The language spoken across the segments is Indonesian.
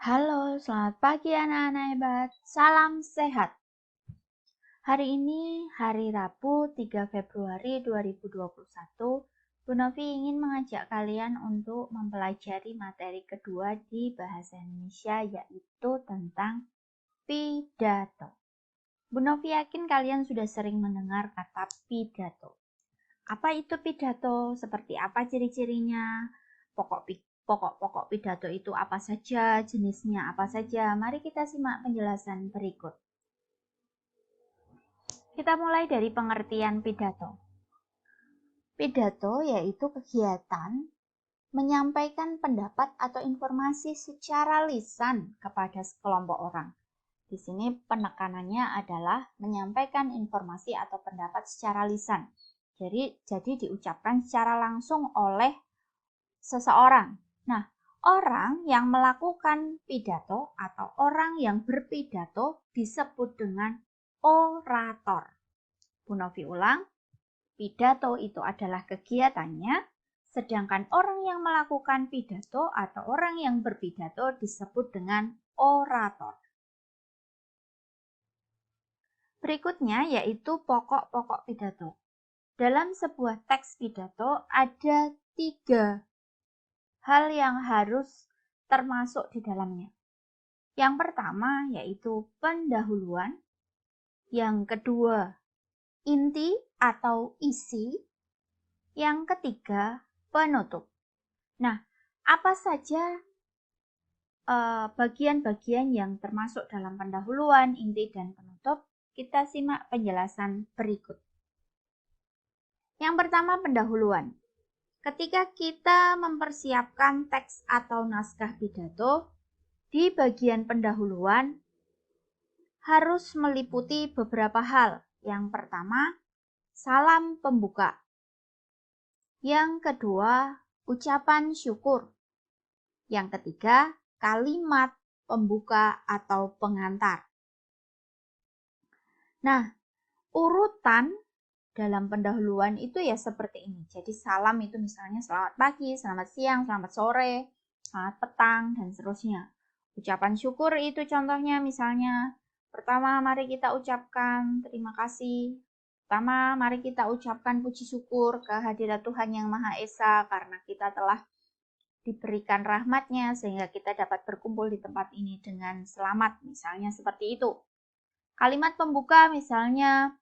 Halo, selamat pagi anak-anak hebat. Salam sehat. Hari ini hari Rabu 3 Februari 2021. Bu Novi ingin mengajak kalian untuk mempelajari materi kedua di bahasa Indonesia, yaitu tentang pidato. Bu Novi yakin kalian sudah sering mendengar kata pidato. Apa itu pidato? Seperti apa ciri-cirinya? Pokok-pokok pidato itu apa saja? Jenisnya apa saja? Mari kita simak penjelasan berikut. Kita mulai dari pengertian pidato. Pidato yaitu kegiatan menyampaikan pendapat atau informasi secara lisan kepada sekelompok orang. Di sini penekanannya adalah menyampaikan informasi atau pendapat secara lisan. Jadi diucapkan secara langsung oleh seseorang. Nah, orang yang melakukan pidato atau orang yang berpidato disebut dengan orator. Bu Novi ulang, pidato itu adalah kegiatannya, sedangkan orang yang melakukan pidato atau orang yang berpidato disebut dengan orator. Berikutnya yaitu pokok-pokok pidato. Dalam sebuah teks pidato ada 3 hal yang harus termasuk di dalamnya. Yang pertama yaitu pendahuluan, yang kedua inti atau isi, yang ketiga penutup. Nah, apa saja bagian-bagian yang termasuk dalam pendahuluan, inti, dan penutup? Kita simak penjelasan berikut. Yang pertama pendahuluan. Ketika kita mempersiapkan teks atau naskah pidato, di bagian pendahuluan harus meliputi beberapa hal. Yang pertama, salam pembuka. Yang kedua, ucapan syukur. Yang ketiga, kalimat pembuka atau pengantar. Nah, urutan dalam pendahuluan itu ya seperti ini. Jadi salam itu misalnya selamat pagi, selamat siang, selamat sore, selamat petang, dan seterusnya. Ucapan syukur itu contohnya misalnya, pertama mari kita ucapkan terima kasih. Pertama mari kita ucapkan puji syukur kehadirat Tuhan Yang Maha Esa karena kita telah diberikan rahmat-Nya sehingga kita dapat berkumpul di tempat ini dengan selamat. Misalnya seperti itu. Kalimat pembuka misalnya,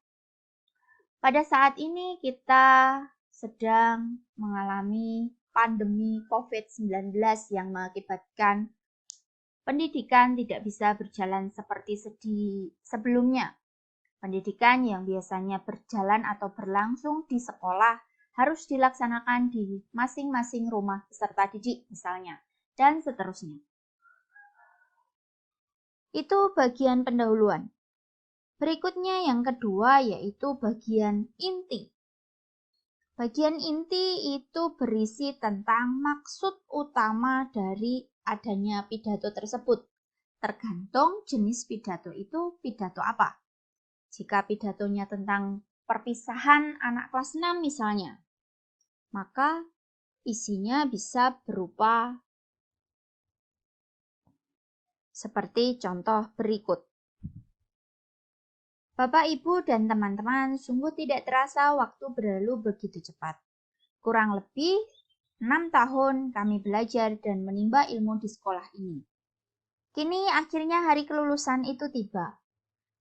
pada saat ini kita sedang mengalami pandemi COVID-19 yang mengakibatkan pendidikan tidak bisa berjalan seperti sebelumnya. Pendidikan yang biasanya berjalan atau berlangsung di sekolah harus dilaksanakan di masing-masing rumah peserta didik misalnya, dan seterusnya. Itu bagian pendahuluan. Berikutnya yang kedua yaitu bagian inti. Bagian inti itu berisi tentang maksud utama dari adanya pidato tersebut. Tergantung jenis pidato itu pidato apa. Jika pidatonya tentang perpisahan anak kelas 6 misalnya, maka isinya bisa berupa seperti contoh berikut. Bapak, Ibu, dan teman-teman, sungguh tidak terasa waktu berlalu begitu cepat. Kurang lebih 6 tahun kami belajar dan menimba ilmu di sekolah ini. Kini akhirnya hari kelulusan itu tiba.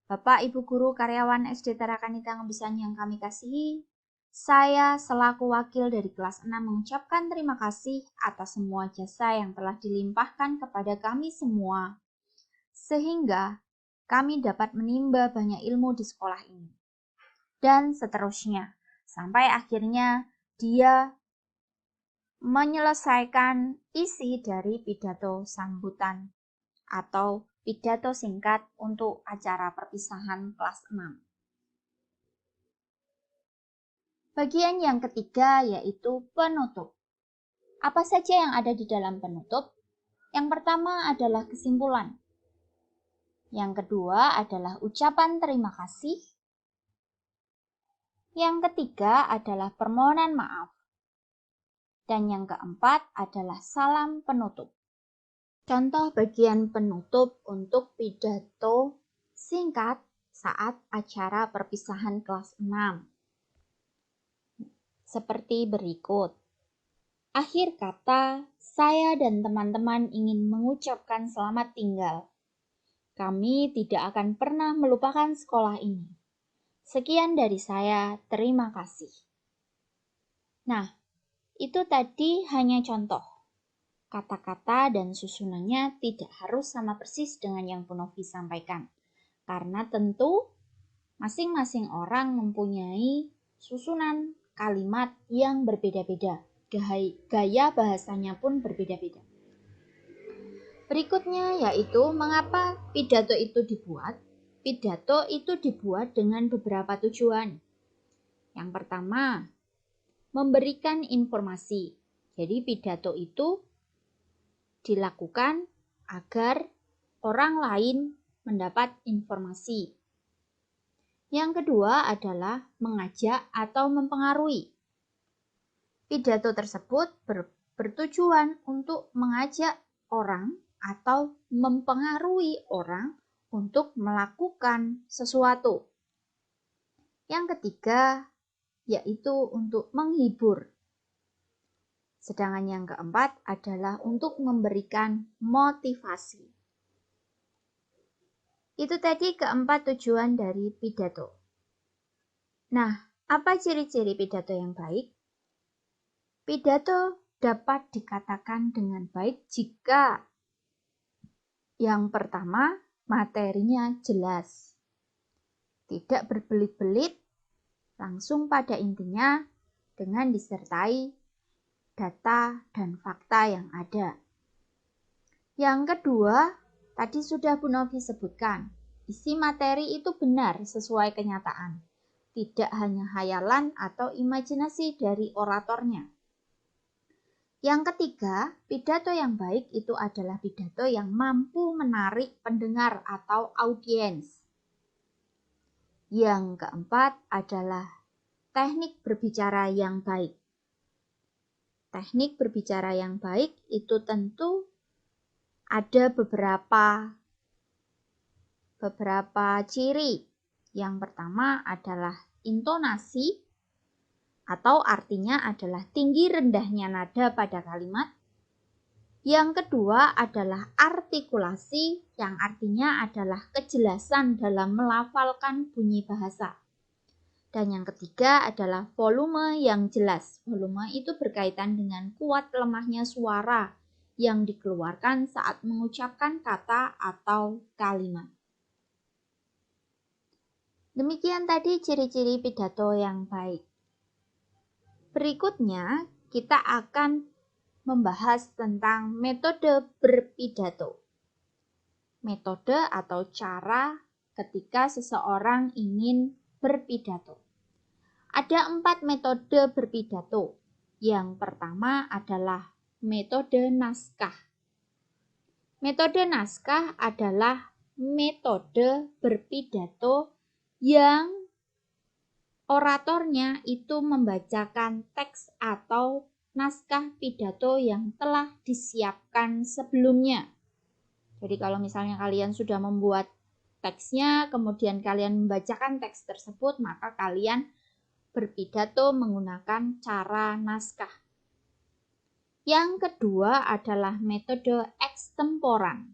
Bapak, Ibu guru, karyawan SD Tarakanita Ngebisan yang kami kasihi, saya selaku wakil dari kelas 6 mengucapkan terima kasih atas semua jasa yang telah dilimpahkan kepada kami semua, sehingga kami dapat menimba banyak ilmu di sekolah ini. Dan seterusnya, sampai akhirnya dia menyelesaikan isi dari pidato sambutan atau pidato singkat untuk acara perpisahan kelas 6. Bagian yang ketiga yaitu penutup. Apa saja yang ada di dalam penutup? Yang pertama adalah kesimpulan. Yang kedua adalah ucapan terima kasih. Yang ketiga adalah permohonan maaf. Dan yang keempat adalah salam penutup. Contoh bagian penutup untuk pidato singkat saat acara perpisahan kelas 6. Seperti berikut. Akhir kata, saya dan teman-teman ingin mengucapkan selamat tinggal. Kami tidak akan pernah melupakan sekolah ini. Sekian dari saya, terima kasih. Nah, itu tadi hanya contoh. Kata-kata dan susunannya tidak harus sama persis dengan yang Bu Novi sampaikan. Karena tentu masing-masing orang mempunyai susunan kalimat yang berbeda-beda. Gaya bahasanya pun berbeda-beda. Berikutnya yaitu mengapa pidato itu dibuat. Pidato itu dibuat dengan beberapa tujuan. Yang pertama, memberikan informasi. Jadi pidato itu dilakukan agar orang lain mendapat informasi. Yang kedua adalah mengajak atau mempengaruhi. Pidato tersebut bertujuan untuk mengajak orang atau mempengaruhi orang untuk melakukan sesuatu. Yang ketiga yaitu untuk menghibur. Sedangkan yang keempat adalah untuk memberikan motivasi. Itu tadi keempat tujuan dari pidato. Nah, apa ciri-ciri pidato yang baik? Pidato dapat dikatakan dengan baik jika yang pertama, materinya jelas. Tidak berbelit-belit, langsung pada intinya dengan disertai data dan fakta yang ada. Yang kedua, tadi sudah Bu Novi sebutkan, isi materi itu benar sesuai kenyataan, tidak hanya hayalan atau imajinasi dari oratornya. Yang ketiga, pidato yang baik itu adalah pidato yang mampu menarik pendengar atau audiens. Yang keempat adalah teknik berbicara yang baik. Teknik berbicara yang baik itu tentu ada beberapa ciri. Yang pertama adalah intonasi, atau artinya adalah tinggi rendahnya nada pada kalimat. Yang kedua adalah artikulasi, yang artinya adalah kejelasan dalam melafalkan bunyi bahasa. Dan yang ketiga adalah volume yang jelas. Volume itu berkaitan dengan kuat lemahnya suara yang dikeluarkan saat mengucapkan kata atau kalimat. Demikian tadi ciri-ciri pidato yang baik. Berikutnya kita akan membahas tentang metode berpidato. Metode atau cara ketika seseorang ingin berpidato. Ada 4 metode berpidato. Yang pertama adalah metode naskah. Metode naskah adalah metode berpidato yang oratornya itu membacakan teks atau naskah pidato yang telah disiapkan sebelumnya. Jadi kalau misalnya kalian sudah membuat teksnya, kemudian kalian membacakan teks tersebut, maka kalian berpidato menggunakan cara naskah. Yang kedua adalah metode ekstemporan.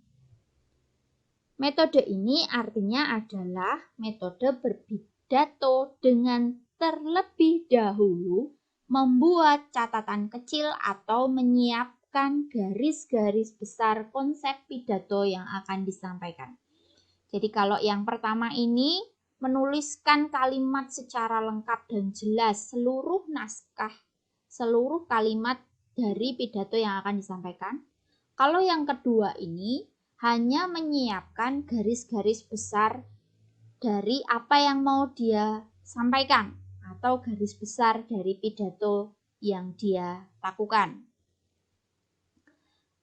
Metode ini artinya adalah metode berpidato dengan terlebih dahulu membuat catatan kecil atau menyiapkan garis-garis besar konsep pidato yang akan disampaikan. Jadi kalau yang pertama ini menuliskan kalimat secara lengkap dan jelas seluruh naskah, seluruh kalimat dari pidato yang akan disampaikan. Kalau yang kedua ini hanya menyiapkan garis-garis besar dari apa yang mau dia sampaikan atau garis besar dari pidato yang dia lakukan.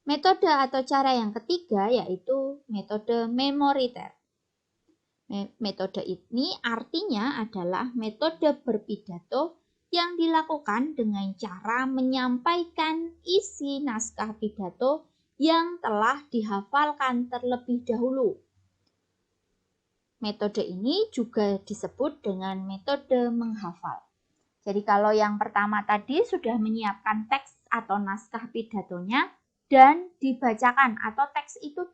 Metode atau cara yang ketiga yaitu metode memoriter. Metode ini artinya adalah metode berpidato yang dilakukan dengan cara menyampaikan isi naskah pidato yang telah dihafalkan terlebih dahulu. Metode ini juga disebut dengan metode menghafal. Jadi kalau yang pertama tadi sudah menyiapkan teks atau naskah pidatonya dan dibacakan atau teks itu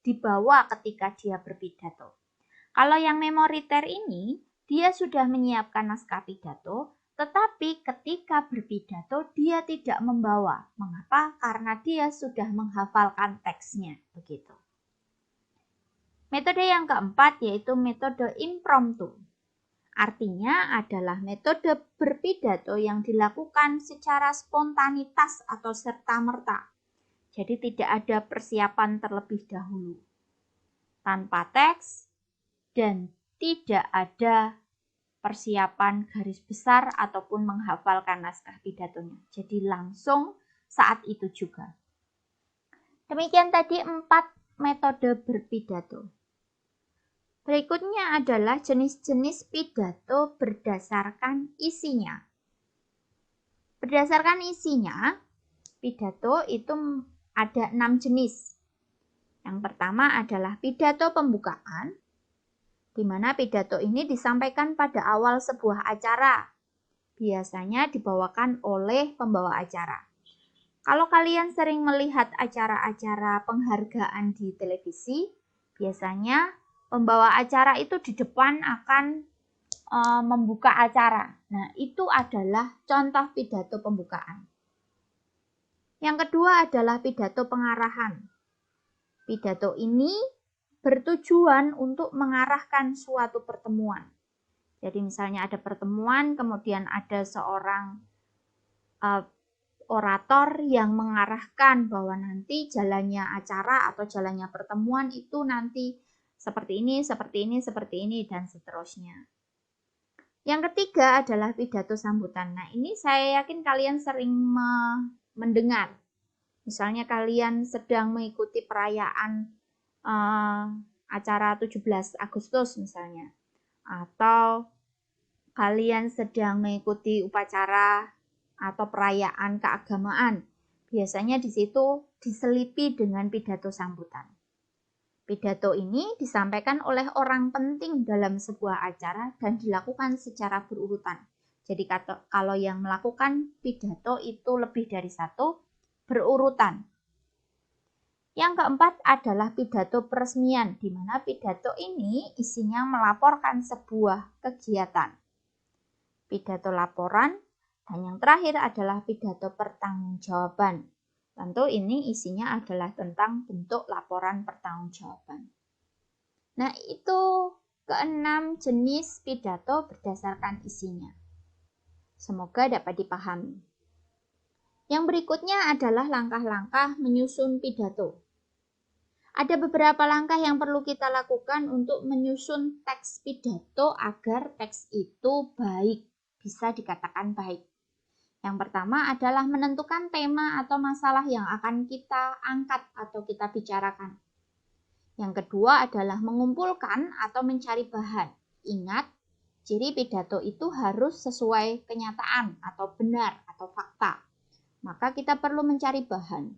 dibawa ketika dia berpidato. Kalau yang memoriter ini, dia sudah menyiapkan naskah pidato, tetapi ketika berpidato dia tidak membawa. Mengapa? Karena dia sudah menghafalkan teksnya. Begitu. Metode yang keempat yaitu metode impromptu. Artinya adalah metode berpidato yang dilakukan secara spontanitas atau serta-merta. Jadi tidak ada persiapan terlebih dahulu. Tanpa teks dan tidak ada persiapan garis besar ataupun menghafalkan naskah pidatonya. Jadi langsung saat itu juga. Demikian tadi 4 metode berpidato. Berikutnya adalah jenis-jenis pidato berdasarkan isinya. Berdasarkan isinya, pidato itu ada 6 jenis. Yang pertama adalah pidato pembukaan, di mana pidato ini disampaikan pada awal sebuah acara. Biasanya dibawakan oleh pembawa acara. Kalau kalian sering melihat acara-acara penghargaan di televisi, biasanya pembawa acara itu di depan akan membuka acara. Nah, itu adalah contoh pidato pembukaan. Yang kedua adalah pidato pengarahan. Pidato ini bertujuan untuk mengarahkan suatu pertemuan. Jadi misalnya ada pertemuan, kemudian ada seorang orator yang mengarahkan bahwa nanti jalannya acara atau jalannya pertemuan itu nanti seperti ini, seperti ini, seperti ini, dan seterusnya. Yang ketiga adalah pidato sambutan. Nah, ini saya yakin kalian sering mendengar. Misalnya kalian sedang mengikuti perayaan acara 17 Agustus misalnya. Atau kalian sedang mengikuti upacara atau perayaan keagamaan. Biasanya di situ diselipi dengan pidato sambutan. Pidato ini disampaikan oleh orang penting dalam sebuah acara dan dilakukan secara berurutan. Jadi kalau yang melakukan pidato itu lebih dari satu, berurutan. Yang keempat adalah pidato peresmian, di mana pidato ini isinya melaporkan sebuah kegiatan. Pidato laporan, dan yang terakhir adalah pidato pertanggungjawaban. Tentu ini isinya adalah tentang bentuk laporan pertanggungjawaban. Nah, itu keenam jenis pidato berdasarkan isinya. Semoga dapat dipahami. Yang berikutnya adalah langkah-langkah menyusun pidato. Ada beberapa langkah yang perlu kita lakukan untuk menyusun teks pidato agar teks itu baik, bisa dikatakan baik. Yang pertama adalah menentukan tema atau masalah yang akan kita angkat atau kita bicarakan. Yang kedua adalah mengumpulkan atau mencari bahan. Ingat, ciri pidato itu harus sesuai kenyataan atau benar atau fakta. Maka kita perlu mencari bahan.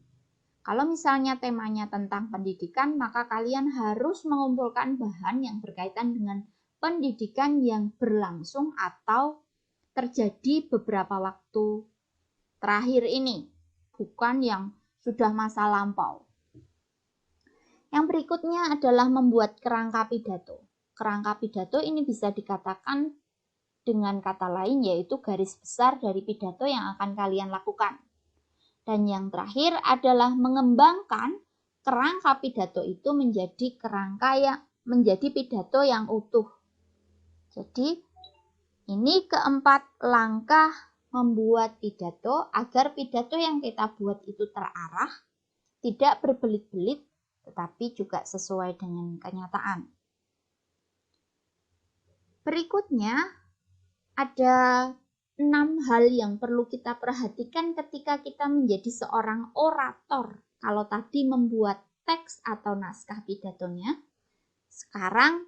Kalau misalnya temanya tentang pendidikan, maka kalian harus mengumpulkan bahan yang berkaitan dengan pendidikan yang berlangsung atau terjadi beberapa waktu terakhir ini, bukan yang sudah masa lampau. Yang berikutnya adalah membuat kerangka pidato. Kerangka pidato ini bisa dikatakan dengan kata lain yaitu garis besar dari pidato yang akan kalian lakukan. Dan yang terakhir adalah mengembangkan kerangka pidato itu menjadi pidato yang utuh. Jadi ini keempat langkah membuat pidato agar pidato yang kita buat itu terarah, tidak berbelit-belit, tetapi juga sesuai dengan kenyataan. Berikutnya ada 6 hal yang perlu kita perhatikan ketika kita menjadi seorang orator. Kalau tadi membuat teks atau naskah pidatonya, sekarang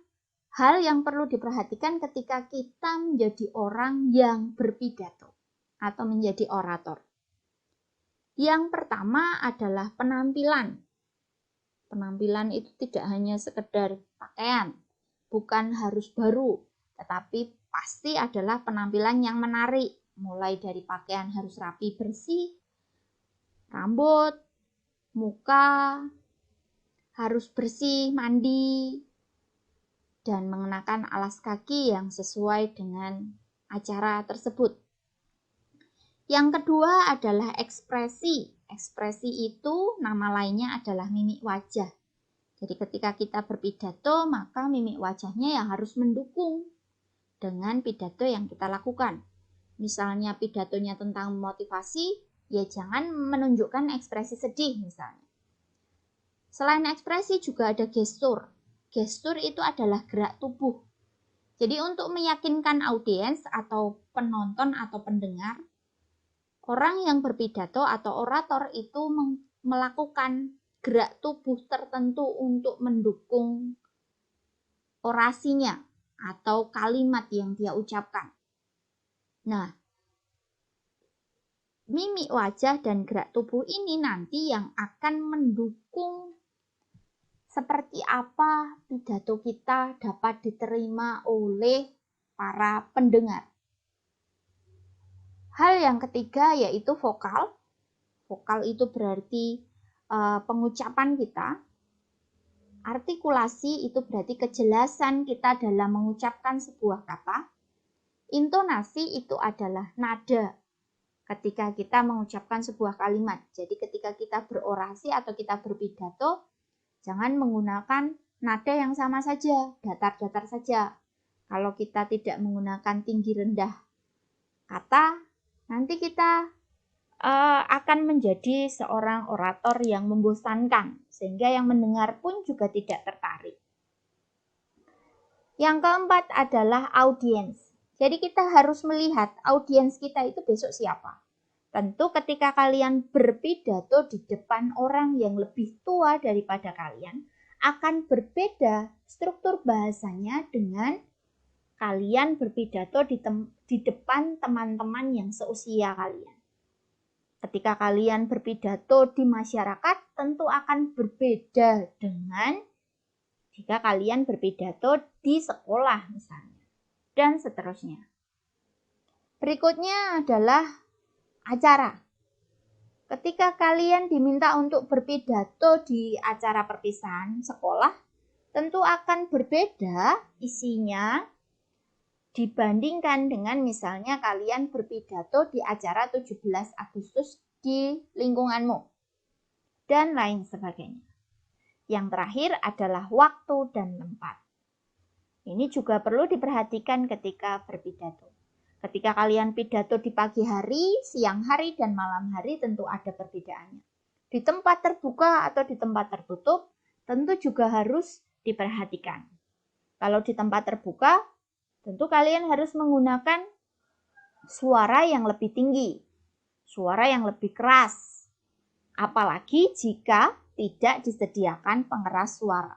hal yang perlu diperhatikan ketika kita menjadi orang yang berpidato atau menjadi orator. Yang pertama adalah penampilan. Penampilan itu tidak hanya sekedar pakaian, bukan harus baru, tetapi pasti adalah penampilan yang menarik. Mulai dari pakaian harus rapi bersih, rambut, muka harus bersih, mandi, dan mengenakan alas kaki yang sesuai dengan acara tersebut. Yang kedua adalah ekspresi. Ekspresi itu nama lainnya adalah mimik wajah. Jadi ketika kita berpidato, maka mimik wajahnya yang harus mendukung dengan pidato yang kita lakukan. Misalnya pidatonya tentang motivasi, ya jangan menunjukkan ekspresi sedih misalnya. Selain ekspresi juga ada gestur. Gestur itu adalah gerak tubuh. Jadi untuk meyakinkan audiens atau penonton atau pendengar, orang yang berpidato atau orator itu melakukan gerak tubuh tertentu untuk mendukung orasinya atau kalimat yang dia ucapkan. Nah, mimik wajah dan gerak tubuh ini nanti yang akan mendukung seperti apa pidato kita dapat diterima oleh para pendengar. Hal yang ketiga yaitu vokal. Vokal itu berarti pengucapan kita. Artikulasi itu berarti kejelasan kita dalam mengucapkan sebuah kata. Intonasi itu adalah nada ketika kita mengucapkan sebuah kalimat. Jadi ketika kita berorasi atau kita berpidato, jangan menggunakan nada yang sama saja, datar-datar saja. Kalau kita tidak menggunakan tinggi rendah kata, nanti kita akan menjadi seorang orator yang membosankan, sehingga yang mendengar pun juga tidak tertarik. Yang keempat adalah audiens. Jadi kita harus melihat audiens kita itu besok siapa. Tentu ketika kalian berpidato di depan orang yang lebih tua daripada kalian, akan berbeda struktur bahasanya dengan kalian berpidato di depan teman-teman yang seusia kalian. Ketika kalian berpidato di masyarakat, tentu akan berbeda dengan jika kalian berpidato di sekolah misalnya, dan seterusnya. Berikutnya adalah acara. Ketika kalian diminta untuk berpidato di acara perpisahan sekolah, tentu akan berbeda isinya dibandingkan dengan misalnya kalian berpidato di acara 17 Agustus di lingkunganmu, dan lain sebagainya. Yang terakhir adalah waktu dan tempat. Ini juga perlu diperhatikan ketika berpidato. Ketika kalian pidato di pagi hari, siang hari, dan malam hari tentu ada perbedaannya. Di tempat terbuka atau di tempat tertutup tentu juga harus diperhatikan. Kalau di tempat terbuka, tentu kalian harus menggunakan suara yang lebih tinggi, suara yang lebih keras, apalagi jika tidak disediakan pengeras suara.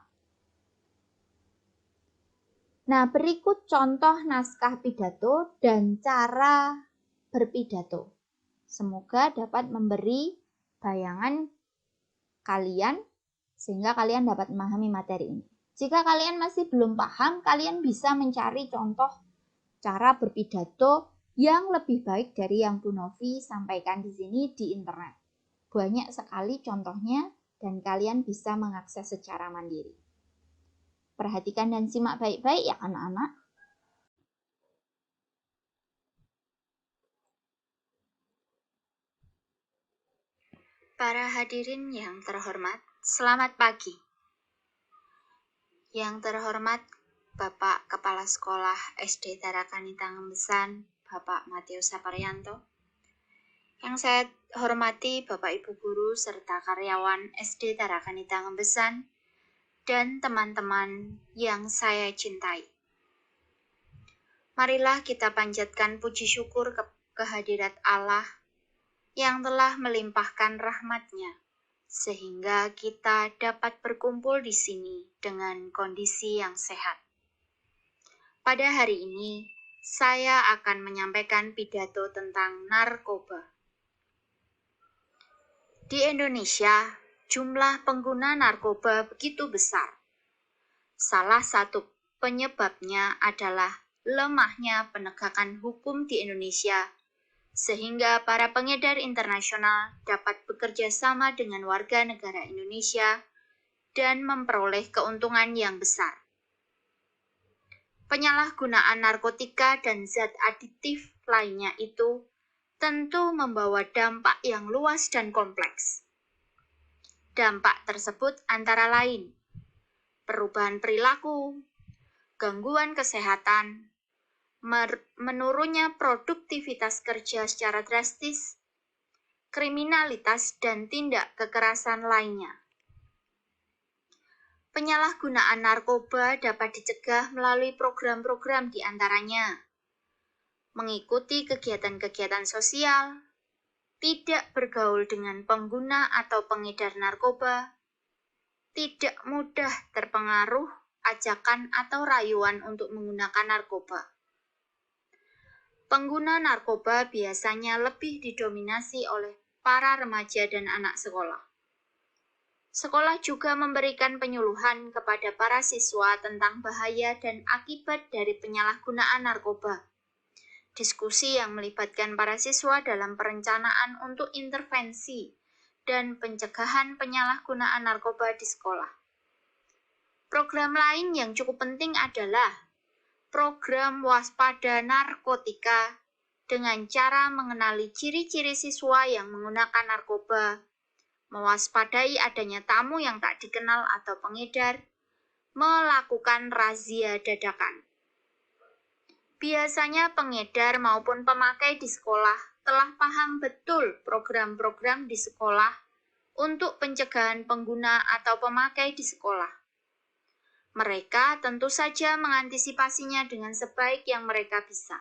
Nah, berikut contoh naskah pidato dan cara berpidato. Semoga dapat memberi bayangan kalian sehingga kalian dapat memahami materi ini. Jika kalian masih belum paham, kalian bisa mencari contoh cara berpidato yang lebih baik dari yang Bu Novi sampaikan di sini di internet. Banyak sekali contohnya dan kalian bisa mengakses secara mandiri. Perhatikan dan simak baik-baik ya anak-anak. Para hadirin yang terhormat, selamat pagi. Yang terhormat Bapak Kepala Sekolah SD Tarakanita Ngembesan, Bapak Matius Saparyanto. Yang saya hormati Bapak Ibu Guru serta karyawan SD Tarakanita Ngembesan dan teman-teman yang saya cintai. Marilah kita panjatkan puji syukur kehadirat Allah yang telah melimpahkan rahmat-Nya, sehingga kita dapat berkumpul di sini dengan kondisi yang sehat. Pada hari ini, saya akan menyampaikan pidato tentang narkoba. Di Indonesia, jumlah pengguna narkoba begitu besar. Salah satu penyebabnya adalah lemahnya penegakan hukum di Indonesia, sehingga para pengedar internasional dapat bekerja sama dengan warga negara Indonesia dan memperoleh keuntungan yang besar. Penyalahgunaan narkotika dan zat adiktif lainnya itu tentu membawa dampak yang luas dan kompleks. Dampak tersebut antara lain perubahan perilaku, gangguan kesehatan, menurunnya produktivitas kerja secara drastis, kriminalitas, dan tindak kekerasan lainnya. Penyalahgunaan narkoba dapat dicegah melalui program-program di antaranya mengikuti kegiatan-kegiatan sosial, tidak bergaul dengan pengguna atau pengedar narkoba, tidak mudah terpengaruh ajakan atau rayuan untuk menggunakan narkoba. Pengguna narkoba biasanya lebih didominasi oleh para remaja dan anak sekolah. Sekolah juga memberikan penyuluhan kepada para siswa tentang bahaya dan akibat dari penyalahgunaan narkoba. Diskusi yang melibatkan para siswa dalam perencanaan untuk intervensi dan pencegahan penyalahgunaan narkoba di sekolah. Program lain yang cukup penting adalah program waspada narkotika dengan cara mengenali ciri-ciri siswa yang menggunakan narkoba, mewaspadai adanya tamu yang tak dikenal atau pengedar, melakukan razia dadakan. Biasanya pengedar maupun pemakai di sekolah telah paham betul program-program di sekolah untuk pencegahan pengguna atau pemakai di sekolah. Mereka tentu saja mengantisipasinya dengan sebaik yang mereka bisa.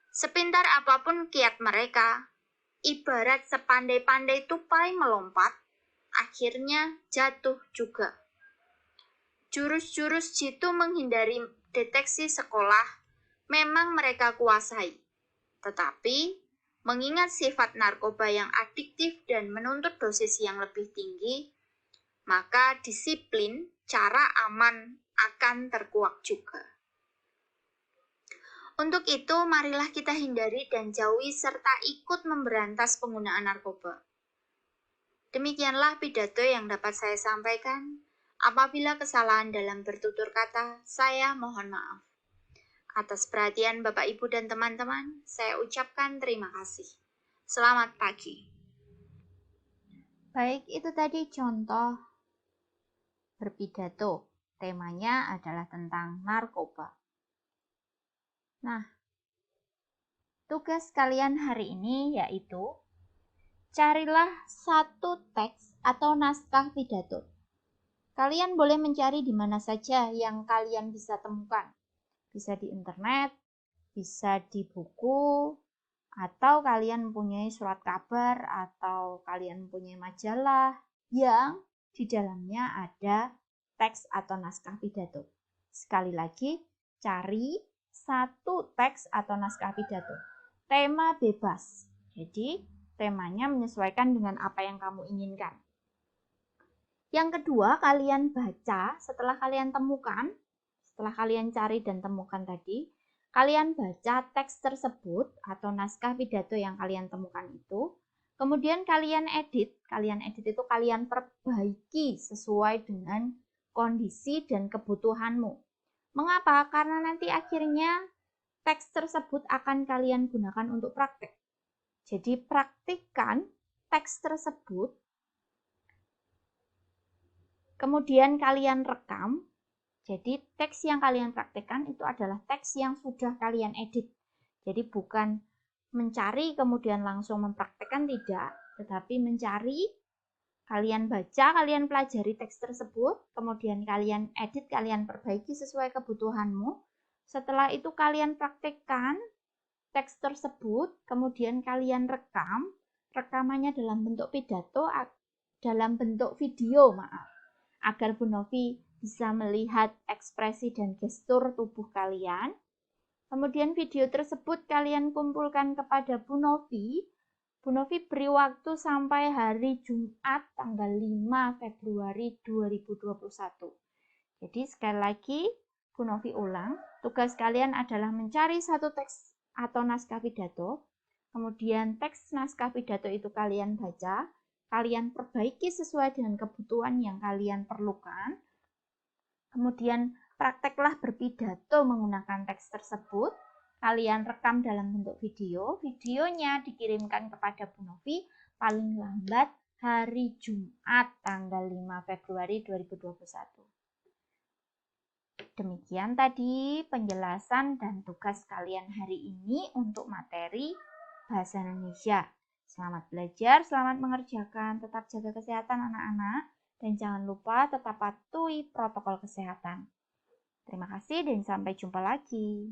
Sepintar apapun kiat mereka, ibarat sepandai-pandai tupai melompat, akhirnya jatuh juga. Jurus-jurus jitu menghindari deteksi sekolah memang mereka kuasai, tetapi mengingat sifat narkoba yang adiktif dan menuntut dosis yang lebih tinggi, maka disiplin cara aman akan terkuak juga. Untuk itu, marilah kita hindari dan jauhi serta ikut memberantas penggunaan narkoba. Demikianlah pidato yang dapat saya sampaikan. Apabila kesalahan dalam bertutur kata, saya mohon maaf. Atas perhatian Bapak, Ibu, dan teman-teman, saya ucapkan terima kasih. Selamat pagi. Baik, itu tadi contoh berpidato. Temanya adalah tentang narkoba. Nah, tugas kalian hari ini yaitu carilah satu teks atau naskah pidato. Kalian boleh mencari di mana saja yang kalian bisa temukan. Bisa di internet, bisa di buku, atau kalian mempunyai surat kabar, atau kalian mempunyai majalah yang di dalamnya ada teks atau naskah pidato. Sekali lagi, cari satu teks atau naskah pidato. Tema bebas. Jadi, temanya menyesuaikan dengan apa yang kamu inginkan. Yang kedua, kalian baca setelah kalian temukan, setelah kalian cari dan temukan tadi, kalian baca teks tersebut atau naskah pidato yang kalian temukan itu, kemudian kalian edit itu kalian perbaiki sesuai dengan kondisi dan kebutuhanmu. Mengapa? Karena nanti akhirnya teks tersebut akan kalian gunakan untuk praktek. Jadi praktikkan teks tersebut, kemudian kalian rekam. Jadi teks yang kalian praktekkan itu adalah teks yang sudah kalian edit. Jadi bukan mencari kemudian langsung mempraktekkan, tidak. Tetapi mencari, kalian baca, kalian pelajari teks tersebut, kemudian kalian edit, kalian perbaiki sesuai kebutuhanmu. Setelah itu kalian praktekkan teks tersebut, kemudian kalian rekam. Rekamannya dalam bentuk pidato, dalam bentuk video, agar Bu Novi bisa melihat ekspresi dan gestur tubuh kalian. Kemudian video tersebut kalian kumpulkan kepada Bu Novi Bu Novi beri waktu sampai hari Jumat tanggal 5 Februari 2021. Jadi sekali lagi Bu Novi ulang, tugas kalian adalah mencari satu teks atau naskah pidato, kemudian teks naskah pidato itu kalian baca, kalian perbaiki sesuai dengan kebutuhan yang kalian perlukan, kemudian prakteklah berpidato menggunakan teks tersebut, kalian rekam dalam bentuk video, videonya dikirimkan kepada Bu Novi paling lambat hari Jumat tanggal 5 Februari 2021. Demikian tadi penjelasan dan tugas kalian hari ini untuk materi Bahasa Indonesia. Selamat belajar, selamat mengerjakan, tetap jaga kesehatan anak-anak, dan jangan lupa tetap patuhi protokol kesehatan. Terima kasih dan sampai jumpa lagi.